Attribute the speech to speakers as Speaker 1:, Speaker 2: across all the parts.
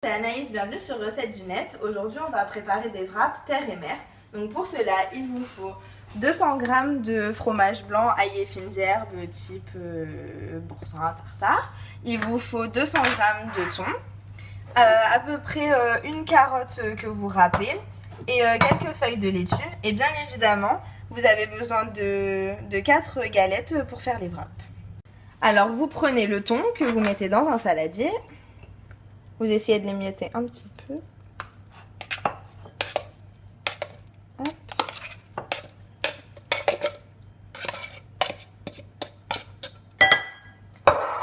Speaker 1: C'est Anaïs, bienvenue sur Recettes du Net. Aujourd'hui, on va préparer des wraps terre et mer. Donc pour cela, il vous faut 200 g de fromage blanc aillé fines herbes type boursin, tartare. Il vous faut 200 g de thon, à peu près une carotte que vous râpez et quelques feuilles de laitue. Et bien évidemment, vous avez besoin de 4 galettes pour faire les wraps. Alors vous prenez le thon que vous mettez dans un saladier. Vous essayez de l'émietter un petit peu. Hop.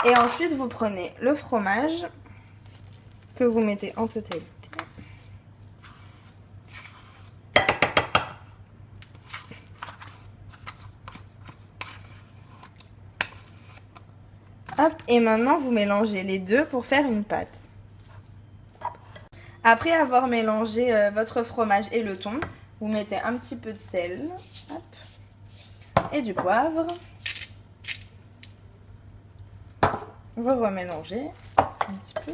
Speaker 1: Et ensuite, vous prenez le fromage que vous mettez en totalité. Hop. Et maintenant, vous mélangez les deux pour faire une pâte. Après avoir mélangé votre fromage et le thon, vous mettez un petit peu de sel, hop, et du poivre. Vous remélangez un petit peu.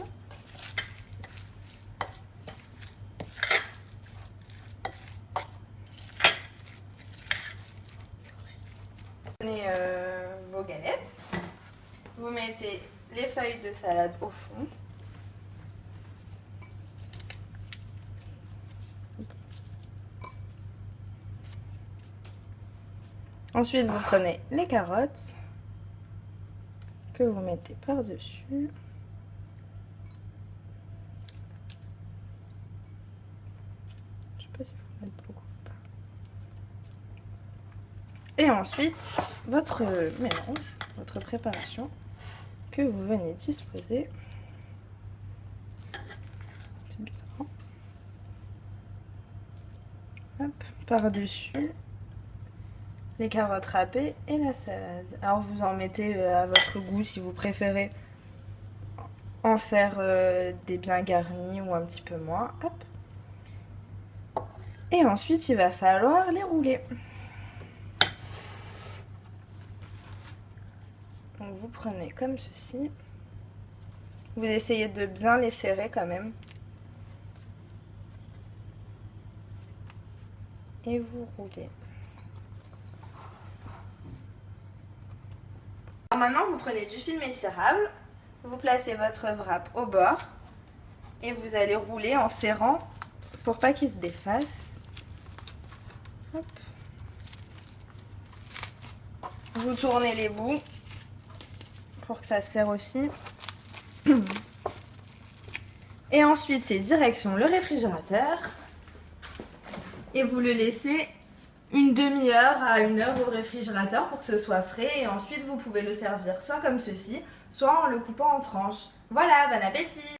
Speaker 1: Prenez vos galettes. Vous mettez les feuilles de salade au fond. Ensuite, vous prenez les carottes que vous mettez par-dessus. Je sais pas si vous mettez beaucoup ou pas. Et ensuite, votre mélange, votre préparation que vous venez disposer. C'est bizarre. Hop, par-dessus les carottes râpées et la salade. Alors vous en mettez à votre goût si vous préférez en faire des bien garnis ou un petit peu moins. Hop. Et ensuite il va falloir les rouler. Donc vous prenez comme ceci. Vous essayez de bien les serrer quand même. Et vous roulez. Alors maintenant, vous prenez du film étirable, vous placez votre wrap au bord et vous allez rouler en serrant pour pas qu'il se défasse. Hop. Vous tournez les bouts pour que ça serre aussi. Et ensuite, c'est direction le réfrigérateur et vous le laissez une demi-heure à 1 heure au réfrigérateur pour que ce soit frais et ensuite vous pouvez le servir soit comme ceci, soit en le coupant en tranches. Voilà, bon appétit!